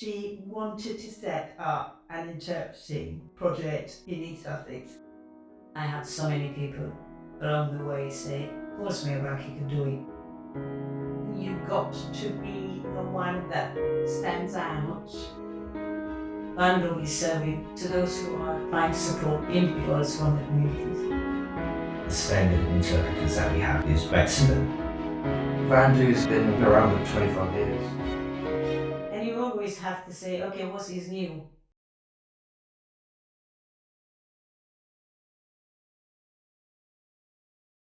She wanted to set up an interpreting project in East Sussex. I had so many people along the way say, "Force me back, you can do it." You got to be the one that stands out. Vandu is serving to those who are trying to support individuals from the communities. The standard of interpreters that we have is excellent. Vandu's been around for 25 years. And you always have to say, okay, what is new?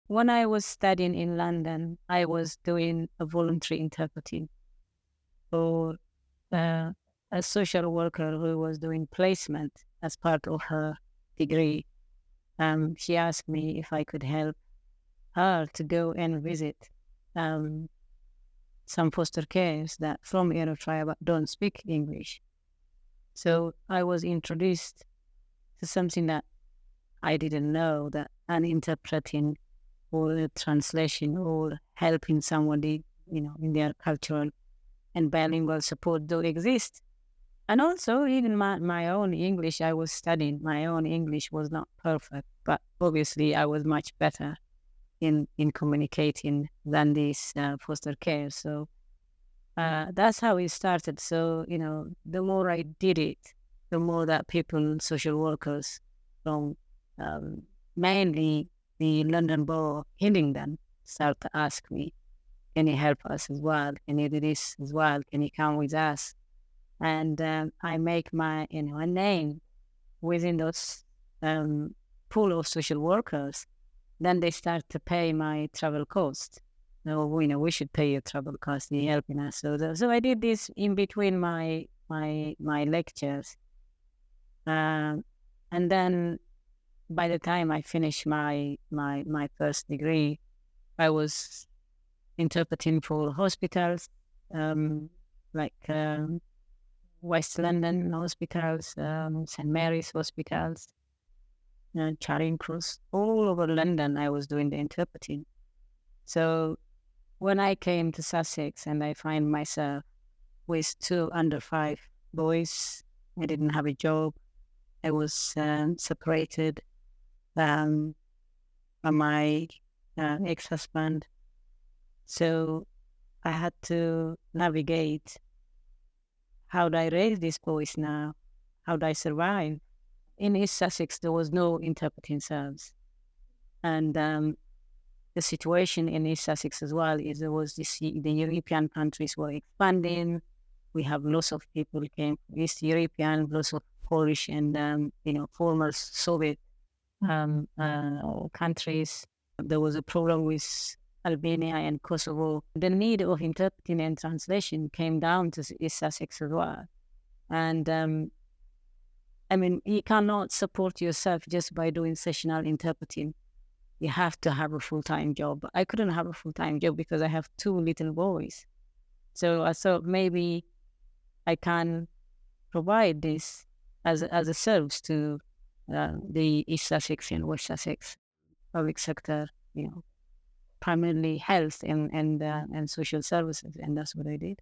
When I was studying in London, I was doing a voluntary interpreting for a social worker who was doing placement as part of her degree. She asked me if I could help her to go and visit some foster cares that from Eritrea but don't speak English. So I was introduced to something that I didn't know, that an interpreting or a translation or helping somebody, in their cultural and bilingual support do exist. And also, even my own English, I was studying, my own English was not perfect, but obviously I was much better in communicating than this foster care. So that's how it started. So, the more I did it, the more that people, social workers from mainly the London Borough of Hillingdon start to ask me, can you help us as well? Can you do this as well? Can you come with us? And I make my, a name within those pool of social workers. Then they start to pay my travel cost. No, we should pay your travel cost. You're helping us. So I did this in between my lectures, and then by the time I finished my first degree, I was interpreting for hospitals, like West London hospitals, St. Mary's hospitals, Charing Cross, all over London. I was doing the interpreting. So when I came to Sussex and I find myself with 2 under 5 boys, I didn't have a job. I was separated from my ex-husband. So I had to navigate, how do I raise these boys now? How do I survive? In East Sussex, there was no interpreting service. And the situation in East Sussex as well is there was the European countries were expanding. We have lots of people came from East European, lots of Polish and, former Soviet countries. There was a problem with Albania and Kosovo. The need of interpreting and translation came down to East Sussex as well. And you cannot support yourself just by doing sessional interpreting. You have to have a full-time job. I couldn't have a full-time job because I have 2 little boys. So I thought maybe I can provide this as a service to the East Sussex and West Sussex public sector, primarily health and social services, and that's what I did.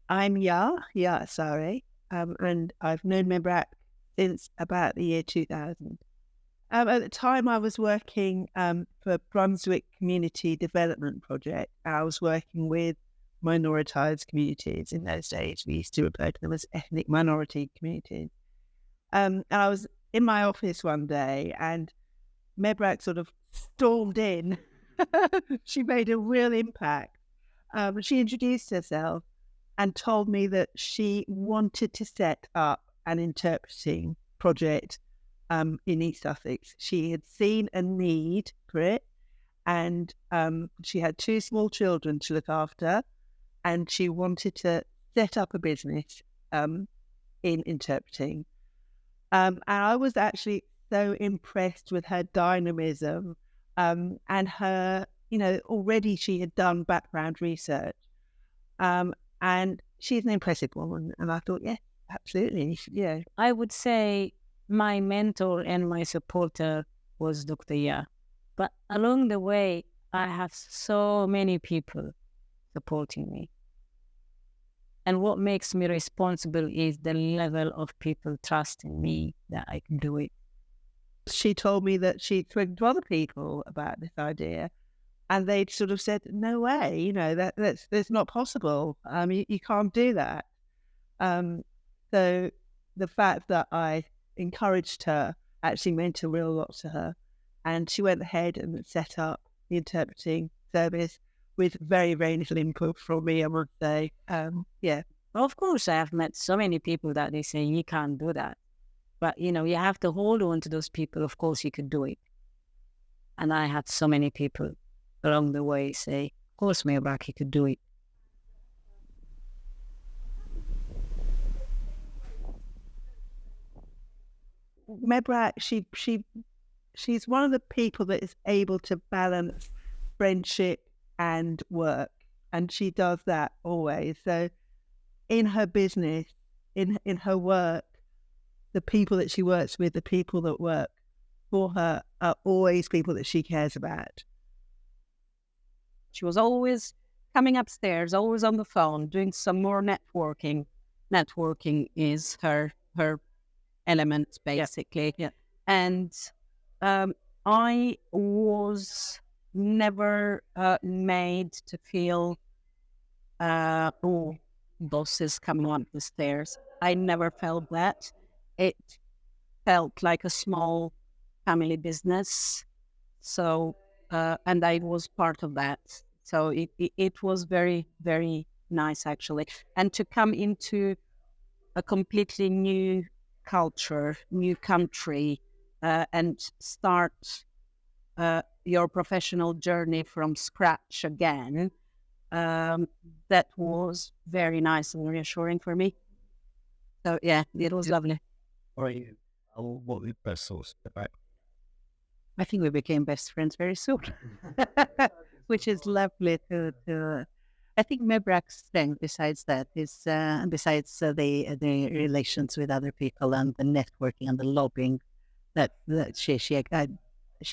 I'm Ya Sari, and I've known Mebrak since about the year 2000. At the time, I was working for Brunswick Community Development Project. I was working with minoritized communities. In those days, we used to refer to them as ethnic minority communities. And I was in my office one day, and Mebrak sort of stormed in. She made a real impact. She introduced herself and told me that she wanted to set up an interpreting project in East Sussex. She had seen a need for it, and she had 2 small children to look after, and she wanted to set up a business in interpreting. And I was actually so impressed with her dynamism and her, already she had done background research. And she's an impressive woman. And I thought, yeah, absolutely. Yeah. I would say my mentor and my supporter was Dr. Ya. But along the way, I have so many people supporting me. And what makes me responsible is the level of people trusting me that I can do it. She told me that she'd spoken to other people about this idea, and they'd sort of said, "No way, that's not possible. You can't do that." So the fact that I encouraged her actually meant a real lot to her, and she went ahead and set up the interpreting service with very, very little input from me, I would say. Yeah. Well, of course, I have met so many people that they say you can't do that. But, you have to hold on to those people. Of course, you could do it. And I had so many people along the way say, of course, Maybach, you could do it. Mebrak, she's one of the people that is able to balance friendship and work, and she does that always. So in her business, in her work, the people that she works with, the people that work for her are always people that she cares about. She was always coming upstairs, always on the phone, doing some more networking. Networking is her element, basically. Yeah. And I was never made to feel, oh, boss is coming up the stairs. I never felt that. It felt like a small family business. So, and I was part of that. So it was very, very nice, actually. And to come into a completely new culture, new country, and start your professional journey from scratch again, that was very nice and reassuring for me. So yeah, it was lovely. Right. What the best source about? I think we became best friends very soon, which is lovely to. I think Mebrak's strength, besides that, is besides the relations with other people and the networking and the lobbying, that she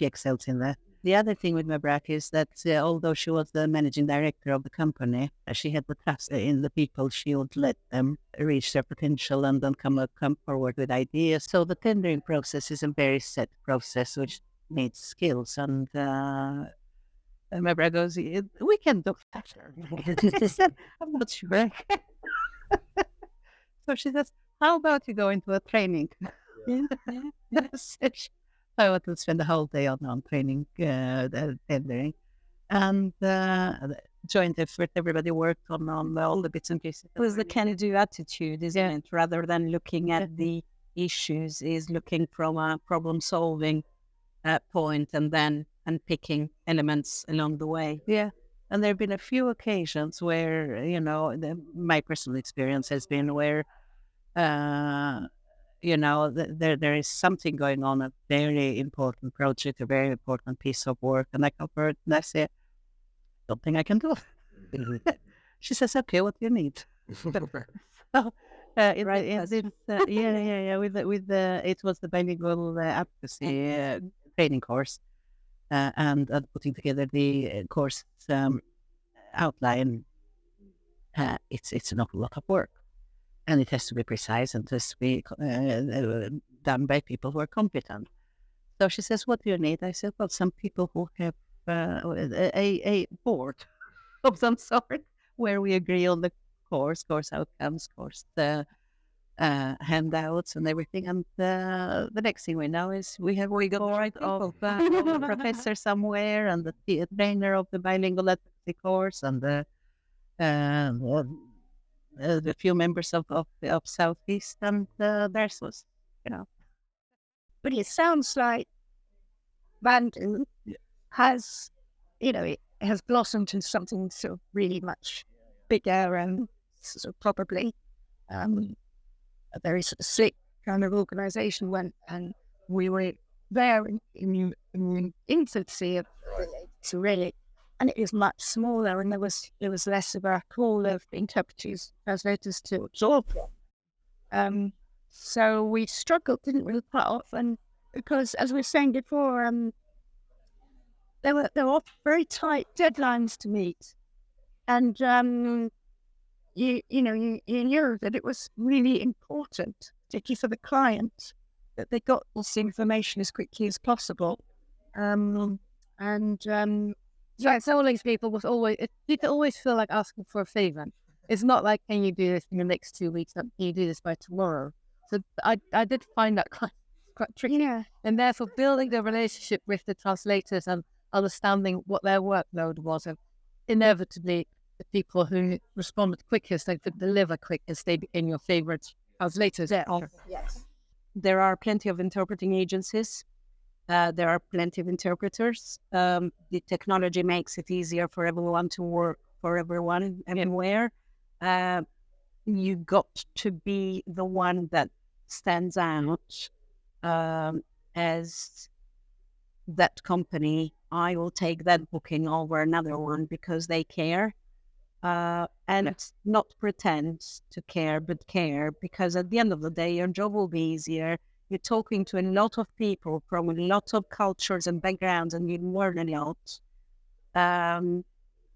excels in that. The other thing with Mebrak is that although she was the managing director of the company, she had the trust in the people. She would let them reach their potential and then come forward with ideas. So the tendering process is a very set process, which needs skills. And Mebrak goes, "We can do better." She said, "I'm not sure." So she says, "How about you go into a training?" Yes. I want to spend the whole day on training, tendering, and joint effort. Everybody worked on all the bits and pieces. It was the can-do attitude, isn't it? Rather than looking at the issues, is looking from a problem-solving point and picking elements along the way. Yeah. And there have been a few occasions where, my personal experience has been where, there is something going on, a very important project, a very important piece of work, and I come forward and I say, "Don't think I can do it." She says, "Okay, what do you need?" So, it was the bilingual advocacy training course, and putting together the course outline. It's an awful lot of work. And it has to be precise and it has to be done by people who are competent. So she says, "What do you need?" I said, "Well, some people who have a board of some sort where we agree on the course outcomes, course handouts and everything." And the next thing we know is we got the right of a professor somewhere and the trainer of the bilingual advocacy course and the few members of Southeast, and theirs was, But it sounds like Vandu has, it has blossomed into something sort of really much bigger and sort of probably a very sort of slick kind of organisation when, and we were there in the infancy of so really, and it is much smaller, and there was less of a pool of interpreters, translators to absorb from. So we struggled, didn't we, quite often, because as we were saying before, there were very tight deadlines to meet, and you knew that it was really important, particularly for the client, that they got this information as quickly as possible. Yeah, it's always people was always people always feel like asking for a favor. It's not like, can you do this in the next 2 weeks? Can you do this by tomorrow? So I did find that quite tricky. Yeah. And therefore building the relationship with the translators and understanding what their workload was, and inevitably the people who responded quickest and could deliver quickest, they became your favorite translators. Yes. There are plenty of interpreting agencies. There are plenty of interpreters. The technology makes it easier for everyone to work for everyone everywhere. You got to be the one that stands out as that company. I will take that booking over another one because they care. And not pretend to care, but care, because at the end of the day, your job will be easier. You're talking to a lot of people from a lot of cultures and backgrounds, and you learn a lot.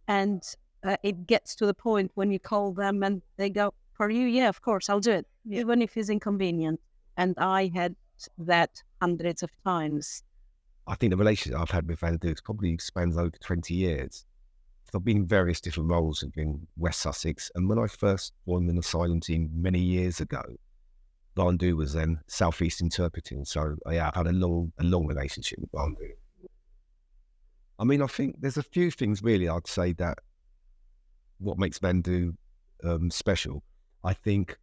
And it gets to the point when you call them and they go, for you, yeah, of course, I'll do it, even if it's inconvenient. And I had that hundreds of times. I think the relationship I've had with Vandu probably spans over 20 years. So I've been in various different roles in West Sussex. And when I first joined an asylum team many years ago, Vandu was then Southeast Interpreting. So yeah, I've had a long relationship with Vandu. I mean, I think there's a few things really I'd say that what makes Vandu special. I think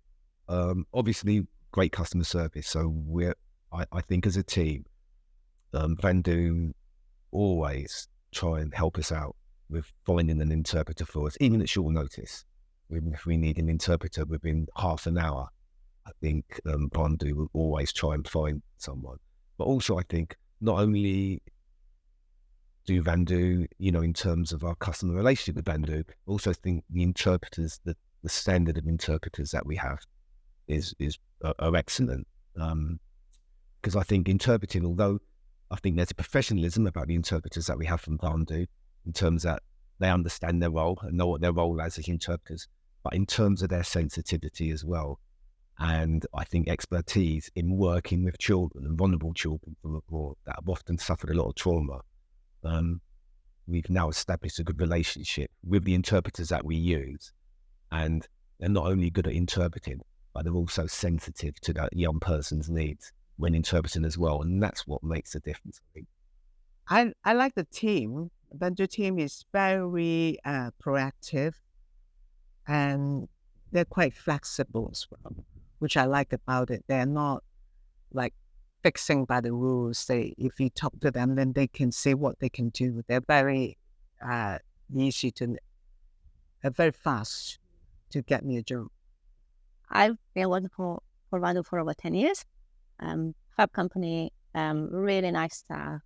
obviously great customer service. So I think as a team, Vandu always try and help us out with finding an interpreter for us, even at short notice. If we need an interpreter within half an hour, I think Vandu will always try and find someone. But also I think not only do Vandu, in terms of our customer relationship with Vandu, I also think the interpreters, the standard of interpreters that we have are excellent. Because I think interpreting, although I think there's a professionalism about the interpreters that we have from Vandu, in terms that they understand their role and know what their role as interpreters, but in terms of their sensitivity as well. And I think expertise in working with children and vulnerable children from abroad that have often suffered a lot of trauma. We've now established a good relationship with the interpreters that we use, and they're not only good at interpreting, but they're also sensitive to that young person's needs when interpreting as well. And that's what makes the difference, I think. I like the team. Vandu team is very proactive, and they're quite flexible as well, which I like about it. They're not like fixing by the rules. If you talk to them, then they can say what they can do. They're very easy to, very fast to get me a job. I've been working for Vandu for over 10 years. Fab company, really nice staff,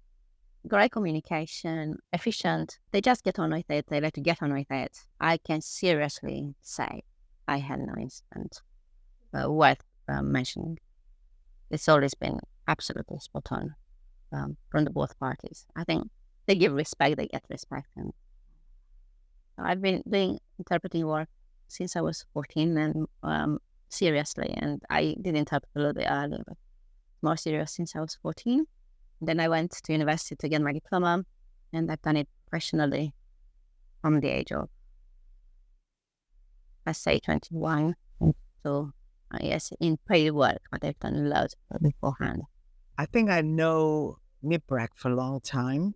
great communication, efficient. They just get on with it. They like to get on with it. I can seriously say I had no incident worth mentioning. It's always been absolutely spot on from the both parties. I think they give respect, they get respect. And I've been doing interpreting work since I was 14 and seriously, and I did interpret a little bit earlier, but more serious since I was 14. Then I went to university to get my diploma, and I've done it professionally from the age of, let's say, 21. So, yes, in paid work, but I've done loads beforehand. I think I know MIPRAC for a long time,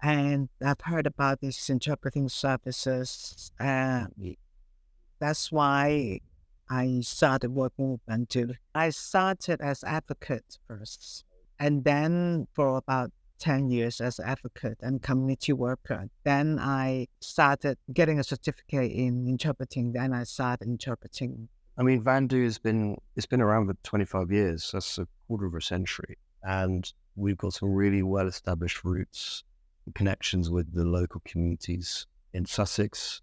and I've heard about these interpreting services. That's why I started working with Vandu. I started as advocate first, and then for about 10 years as advocate and community worker. Then I started getting a certificate in interpreting. Then I started interpreting. I mean, Vandu it's been around for 25 years. That's a quarter of a century. And we've got some really well-established roots and connections with the local communities in Sussex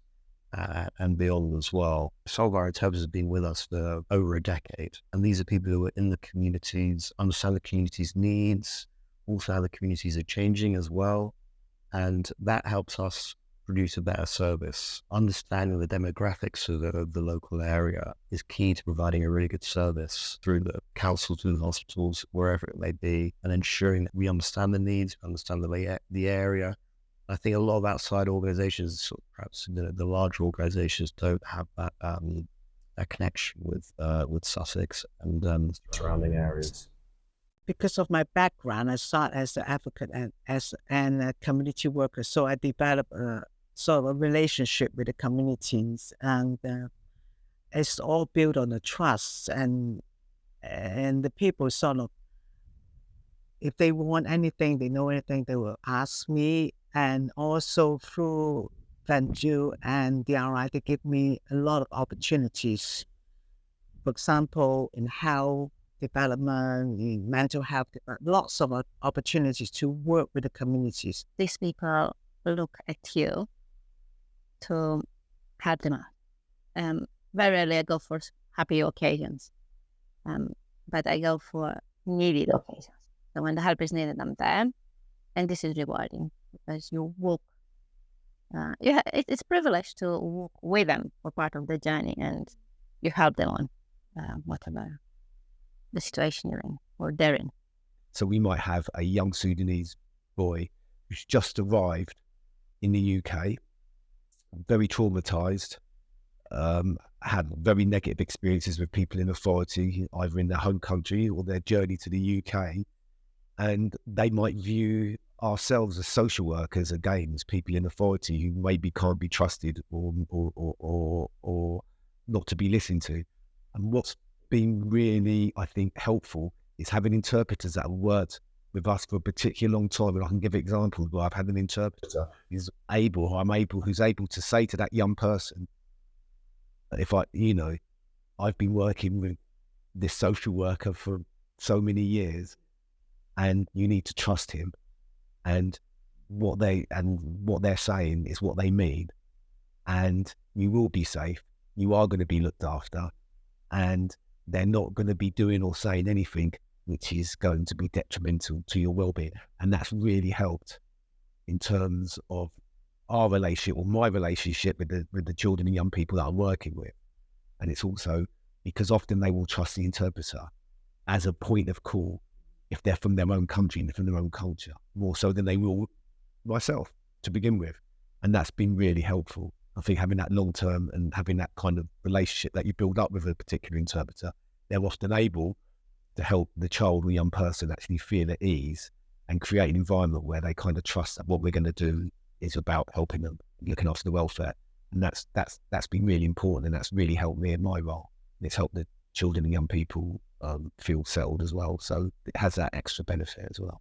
and beyond as well. Some of our interpreters have been with us for over a decade. And these are people who are in the communities, understand the community's needs, also how the communities are changing as well. And that helps us produce a better service. Understanding the demographics of the local area is key to providing a really good service through the council, through the hospitals, wherever it may be, and ensuring that we understand the needs, understand the area. I think a lot of outside organizations, sort of perhaps the larger organizations, don't have that connection with Sussex and surrounding areas. Because of my background, I started as an advocate and a community worker. So I developed a sort of a relationship with the communities, and it's all built on the trust and the people sort of, if they want anything, they know anything, they will ask me. And also through Vandu and DRI, they give me a lot of opportunities. For example, in health development, in mental health, lots of opportunities to work with the communities. These people look at you to help them out. Very rarely I go for happy occasions, but I go for needed occasions. So when the help is needed, I'm there, and this is rewarding because you walk. It's a privilege to walk with them for part of the journey, and you help them on whatever the situation you're in or they're in. So we might have a young Sudanese boy who's just arrived in the UK, very traumatized, had very negative experiences with people in authority, either in their home country or their journey to the UK. And they might view ourselves as social workers, again, as people in authority who maybe can't be trusted or not to be listened to. And what's been really, I think, helpful is having interpreters that have worked with us for a particular long time. And I can give examples where I've had an interpreter who's able to say to that young person, I've been working with this social worker for so many years, and you need to trust him. And what they're saying is what they mean. And you will be safe. You are going to be looked after. And they're not going to be doing or saying anything which is going to be detrimental to your well-being. And that's really helped in terms of our relationship, or my relationship with the children and young people that I'm working with. And it's also because often they will trust the interpreter as a point of call if they're from their own country and from their own culture, more so than they will myself to begin with. And that's been really helpful. I think having that long term and having that kind of relationship that you build up with a particular interpreter, they're often able to help the child or young person actually feel at ease and create an environment where they kind of trust that what we're going to do is about helping them, looking after the welfare. And that's been really important, and that's really helped me in my role. And it's helped the children and young people feel settled as well. So it has that extra benefit as well.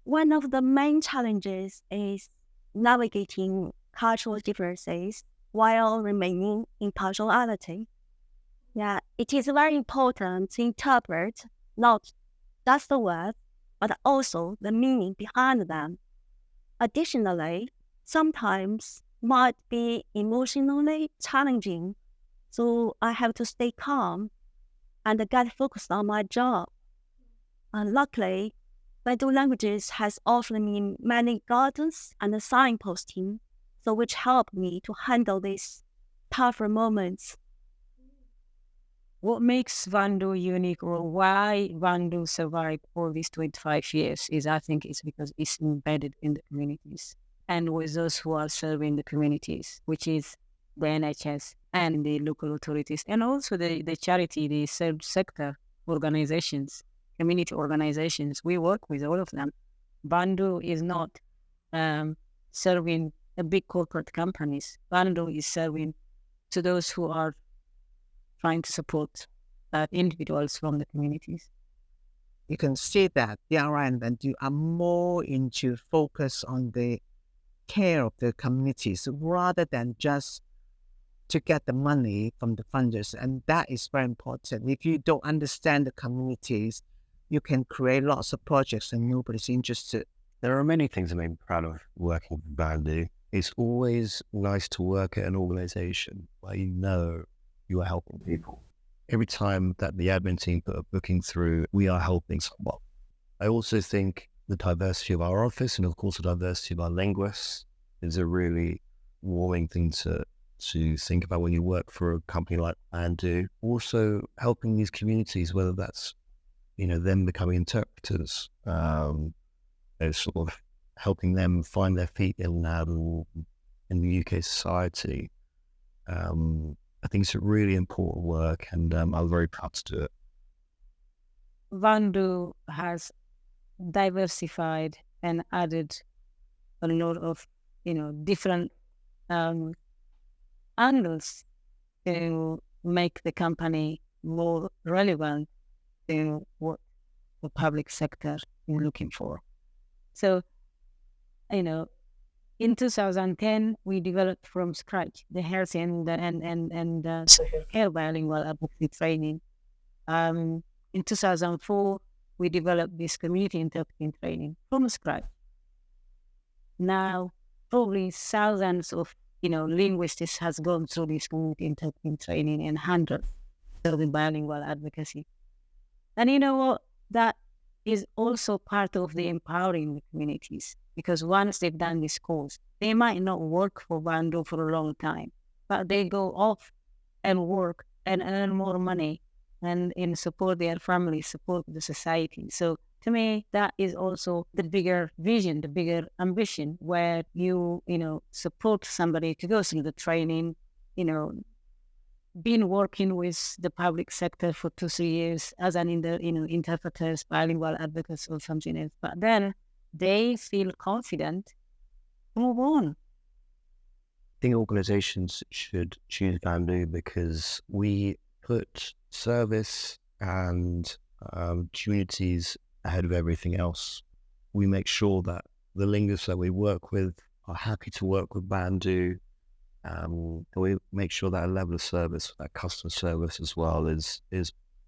One of the main challenges is navigating cultural differences while remaining impartiality. Yeah, it is very important to interpret not just the words, but also the meaning behind them. Additionally, sometimes might be emotionally challenging, so I have to stay calm and get focused on my job. And luckily, Vandu Languages has offered me many guidance and signposting, so which help me to handle these tougher moments. What makes Vandu unique, or why Vandu survived all these 25 years, is I think it's because it's embedded in the communities and with those who are serving the communities, which is the NHS and the local authorities, and also the charity, the third sector organizations, community organizations. We work with all of them. Vandu is not serving the big corporate companies. Vandu is serving to those who are trying to support individuals from the communities. You can see that DRI and Vandu are more into focus on the care of the communities rather than just to get the money from the funders. And that is very important. If you don't understand the communities, you can create lots of projects and nobody's interested. There are many things I'm really proud of working with Vandu. It's always nice to work at an organization where you know you are helping people. Every time that the admin team put a booking through, we are helping someone. I also think the diversity of our office and of course the diversity of our linguists is a really warming thing to think about when you work for a company like Vandu. Also helping these communities, whether that's, them becoming interpreters, sort of helping them find their feet in the UK society. I think it's a really important work, and I'm very proud to do it. Vandu has diversified and added a lot of, different angles to make the company more relevant to what the public sector is looking for. So, in 2010, we developed from scratch the health and social care bilingual advocacy training. In 2004, we developed this community interpreting training from scratch. Now, probably thousands of linguists has gone through this community interpreting training and hundreds of the bilingual advocacy. And you know what? That is also part of the empowering the communities, because once they've done this course, they might not work for Vandu for a long time, but they go off and work and earn more money and support their family, support the society. So to me, that is also the bigger vision, the bigger ambition, where you support somebody to go through the training, been working with the public sector for 2-3 years as an interpreters, bilingual advocates or something else, but then they feel confident to move on. I think organizations should choose Vandu because we put service and communities ahead of everything else. We make sure that the linguists that we work with are happy to work with Vandu. And we make sure that level of service, that customer service as well, is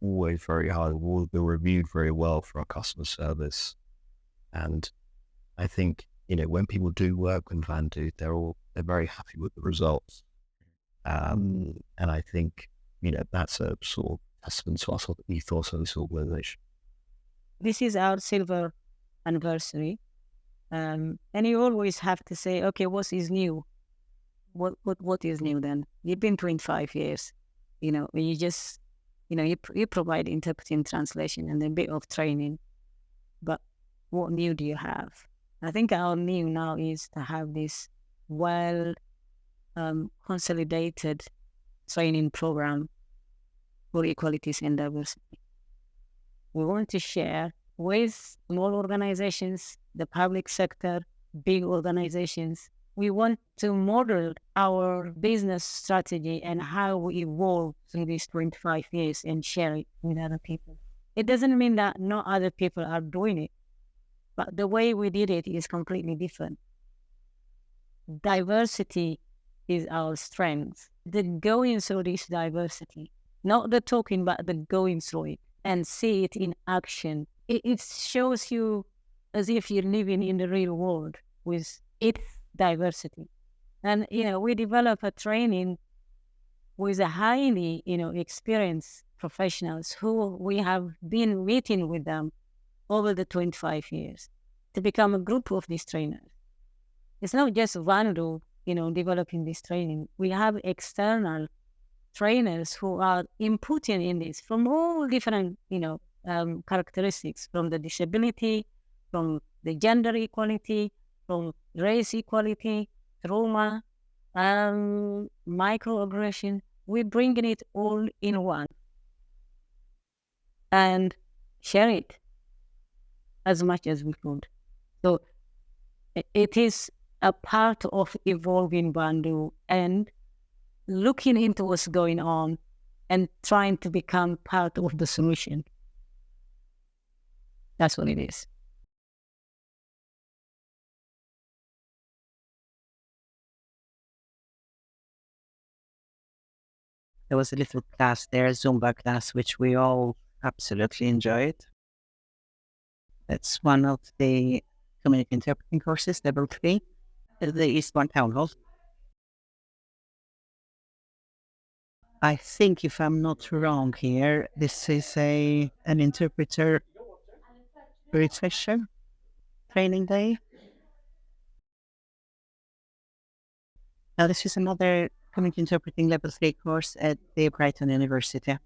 always very high. We'll be reviewed very well for our customer service. And I think, when people do work with Vandu, they're very happy with the results. And I think, that's a sort of testament to our sort of ethos of this organization. This is our silver anniversary. And you always have to say, okay, what is new? What is new then? You've been 25 years, you just, you provide interpreting, translation, and a bit of training. But what new do you have? I think our new now is to have this consolidated training program for equalities and diversity. We want to share with small organizations, the public sector, big organizations. We want to model our business strategy and how we evolve through these 25 years and share it with other people. It doesn't mean that no other people are doing it, but the way we did it is completely different. Diversity is our strength. The going through this diversity, not the talking, but the going through it and see it in action. It shows you as if you're living in the real world with its diversity. And, we develop a training with a highly, experienced professionals who we have been meeting with them over the 25 years to become a group of these trainers. It's not just Vandu, developing this training. We have external trainers who are inputting in this from all different, characteristics, from the disability, from the gender equality, from race equality, trauma, microaggression. We're bringing it all in one and share it as much as we could. So it is a part of evolving Vandu and looking into what's going on and trying to become part of the solution. That's what it is. There was a little class there, Zumba class, which we all absolutely enjoyed. That's one of the community interpreting courses, level 3, the Eastbourne Town Hall. I think, if I'm not wrong here, this is an interpreter refresher training day. Now, this is another community interpreting level 3 course at the Brighton University.